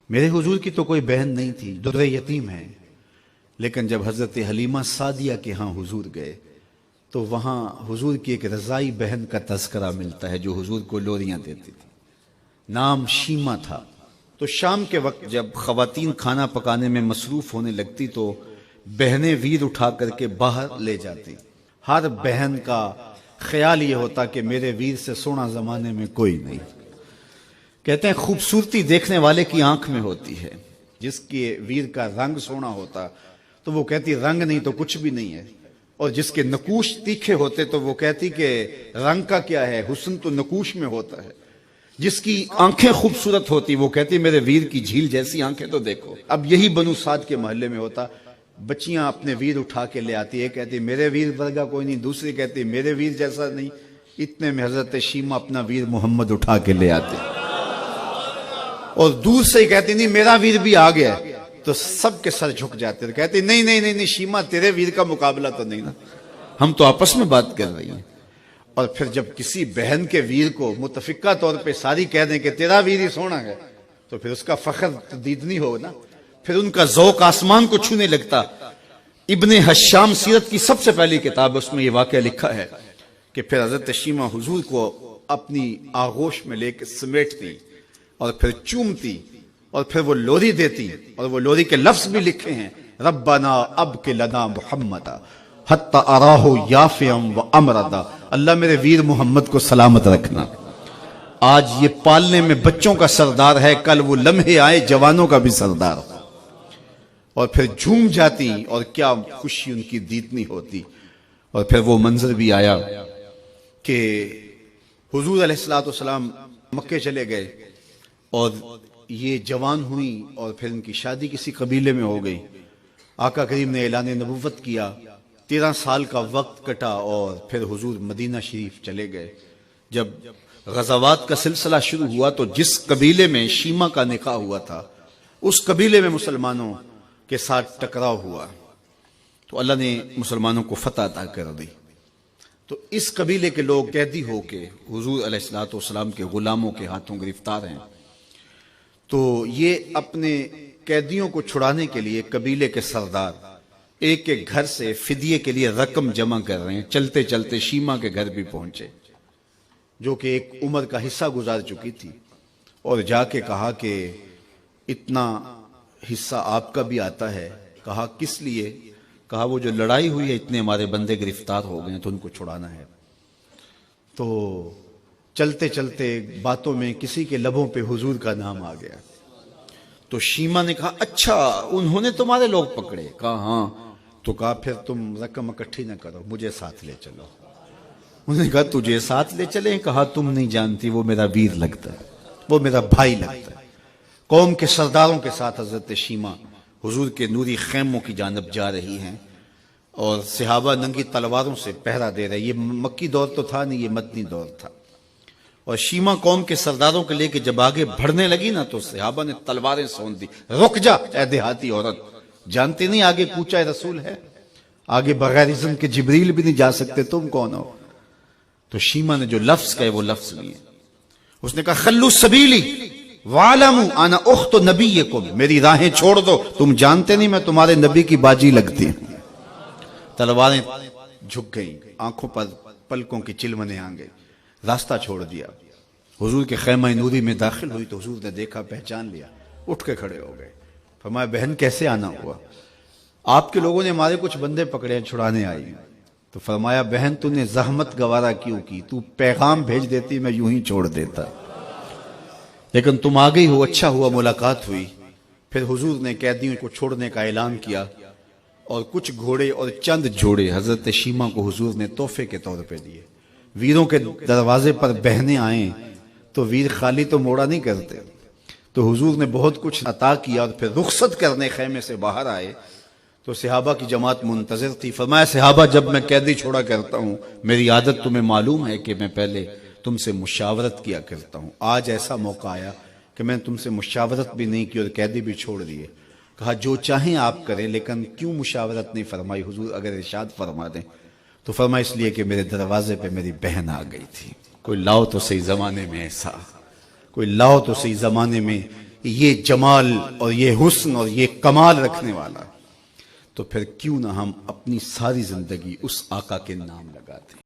میرے حضور کی تو کوئی بہن نہیں تھی، در یتیم ہے، لیکن جب حضرت حلیمہ سعدیہ کے ہاں حضور گئے تو وہاں حضور کی ایک رضائی بہن کا تذکرہ ملتا ہے جو حضور کو لوریاں دیتی تھی، نام شیمہ تھا۔ تو شام کے وقت جب خواتین کھانا پکانے میں مصروف ہونے لگتی تو بہنیں ویر اٹھا کر کے باہر لے جاتی۔ ہر بہن کا خیال یہ ہوتا کہ میرے ویر سے سونا زمانے میں کوئی نہیں۔ کہتے ہیں خوبصورتی دیکھنے والے کی آنکھ میں ہوتی ہے، جس کے ویر کا رنگ سونا ہوتا تو وہ کہتی رنگ نہیں تو کچھ بھی نہیں ہے، اور جس کے نقوش تیکھے ہوتے تو وہ کہتی کہ رنگ کا کیا ہے، حسن تو نقوش میں ہوتا ہے۔ جس کی آنکھیں خوبصورت ہوتی وہ کہتی میرے ویر کی جھیل جیسی آنکھیں تو دیکھو۔ اب یہی بنو سعد کے محلے میں ہوتا، بچیاں اپنے ویر اٹھا کے لے آتی، ایک کہتی میرے ویر ورگا کوئی نہیں، دوسری کہتی میرے ویر جیسا نہیں۔ اتنے میں حضرت شیمہ اپنا ویر محمد اٹھا کے لے آتے اور دور سے ہی کہتی نہیں میرا ویر بھی آ گیا، تو سب کے سر جھک جاتے، کہتے نہیں نہیں نہیں نہیں شیمہ تیرے ویر کا مقابلہ تو نہیں نا، ہم تو آپس میں بات کر رہی ہیں۔ اور پھر جب کسی بہن کے ویر کو متفقہ طور پہ ساری کہہ دیں کہ تیرا ویر ہی سونا ہے تو پھر اس کا فخر تردید نہیں ہو نا، پھر ان کا ذوق آسمان کو چھونے لگتا۔ ابن حشام سیرت کی سب سے پہلی کتاب، اس میں یہ واقعہ لکھا ہے کہ پھر حضرت شیمہ حضور کو اپنی آغوش میں لے کے سمیٹتی اور پھر چومتی اور پھر وہ لوری دیتی، اور وہ لوری کے لفظ بھی لکھے ہیں، ربنا ابق لنا محمدا حتی اراہ یافعا و امردا، اللہ میرے ویر محمد کو سلامت رکھنا۔ آج یہ پالنے میں بچوں کا سردار ہے، کل وہ لمحے آئے جوانوں کا بھی سردار ہو۔ اور پھر جھوم جاتی اور کیا خوشی ان کی دیتنی ہوتی۔ اور پھر وہ منظر بھی آیا کہ حضور علیہ السلام مکے چلے گئے اور یہ جوان ہوئی اور پھر ان کی شادی کسی قبیلے میں ہو گئی۔ آقا کریم نے اعلان نبوت کیا، 13 سال کا وقت کٹا اور پھر حضور مدینہ شریف چلے گئے۔ جب غزوات کا سلسلہ شروع ہوا تو جس قبیلے میں شیمہ کا نکاح ہوا تھا اس قبیلے میں مسلمانوں کے ساتھ ٹکراؤ ہوا تو اللہ نے مسلمانوں کو فتح عطا کر دی۔ تو اس قبیلے کے لوگ قیدی ہو کے حضور علیہ السلام کے غلاموں کے ہاتھوں گرفتار ہیں۔ تو یہ اپنے قیدیوں کو چھڑانے کے لیے قبیلے کے سردار ایک ایک گھر سے فدیے کے لیے رقم جمع کر رہے ہیں۔ چلتے چلتے شیمہ کے گھر بھی پہنچے جو کہ ایک عمر کا حصہ گزار چکی تھی، اور جا کے کہا کہ اتنا حصہ آپ کا بھی آتا ہے۔ کہا کس لیے؟ کہا وہ جو لڑائی ہوئی ہے اتنے ہمارے بندے گرفتار ہو گئے ہیں تو ان کو چھڑانا ہے۔ تو چلتے چلتے باتوں میں کسی کے لبوں پہ حضور کا نام آ گیا تو شیمہ نے کہا اچھا انہوں نے تمہارے لوگ پکڑے؟ کہا ہاں۔ تو کہا پھر تم رقم اکٹھی نہ کرو، مجھے ساتھ لے چلو۔ انہوں نے کہا تجھے ساتھ لے چلیں؟ کہا تم نہیں جانتی وہ میرا ویر لگتا ہے، وہ میرا بھائی لگتا ہے۔ قوم کے سرداروں کے ساتھ حضرت شیمہ حضور کے نوری خیموں کی جانب جا رہی ہیں اور صحابہ ننگی تلواروں سے پہرا دے رہے۔ یہ مکی دور تو تھا نہیں، یہ مدنی دور تھا۔ اور شیمہ قوم کے سرداروں کے لے کے جب آگے بڑھنے لگی نا تو صحابہ نے تلواریں سونت دی، رک جا اے دیہاتی عورت، جانتے نہیں آگے کوچہ رسول ہے، آگے بغیر اذن کے جبریل بھی نہیں جا سکتے، تم کون ہو؟ تو شیمہ نے جو لفظ کہے وہ لفظ نہیں ہے۔ اس نے کہا خلو سبیلی وَعَلَمُوا أَنَا أُخْتُ نَبِيِّكُمْ، میری راہیں چھوڑ دو، تم جانتے نہیں میں تمہارے نبی کی باجی لگتی ہوں۔ تلواریں جھک گئیں، آنکھوں پر پلکوں کی چلمنے آ گئے، راستہ چھوڑ دیا۔ حضور کے خیمہ نوری میں داخل ہوئی تو حضور نے دیکھا، پہچان لیا، اٹھ کے کھڑے ہو گئے۔ فرمایا بہن کیسے آنا ہوا؟ آپ کے لوگوں نے ہمارے کچھ بندے پکڑے ہیں، چھڑانے آئی۔ تو فرمایا بہن تو نے زحمت گوارا کیوں کی؟ تو پیغام بھیج دیتی میں یوں ہی چھوڑ دیتا، لیکن تم آ گئی ہو، اچھا ہوا ملاقات ہوئی۔ پھر حضور نے قیدیوں کو چھوڑنے کا اعلان کیا اور کچھ گھوڑے اور چند جوڑے حضرت شیمہ کو حضور نے تحفے کے طور پہ دیے۔ ویروں کے دروازے پر بہنیں آئیں تو ویر خالی تو موڑا نہیں کرتے، تو حضور نے بہت کچھ عطا کیا۔ اور پھر رخصت کرنے خیمے سے باہر آئے تو صحابہ کی جماعت منتظر تھی۔ فرمایا صحابہ جب میں قیدی چھوڑا کرتا ہوں میری عادت تمہیں معلوم ہے کہ میں پہلے تم سے مشاورت کیا کرتا ہوں، آج ایسا موقع آیا کہ میں تم سے مشاورت بھی نہیں کی اور قیدی بھی چھوڑ دیے۔ کہا جو چاہیں آپ کریں، لیکن کیوں مشاورت نہیں فرمائی؟ حضور اگر ارشاد فرما دیں تو فرمایا اس لیے کہ میرے دروازے پہ میری بہن آ گئی تھی۔ کوئی لاؤ تو صحیح زمانے میں ایسا، کوئی لاؤ تو صحیح زمانے میں یہ جمال اور یہ حسن اور یہ کمال رکھنے والا، تو پھر کیوں نہ ہم اپنی ساری زندگی اس آقا کے نام لگاتے ہیں۔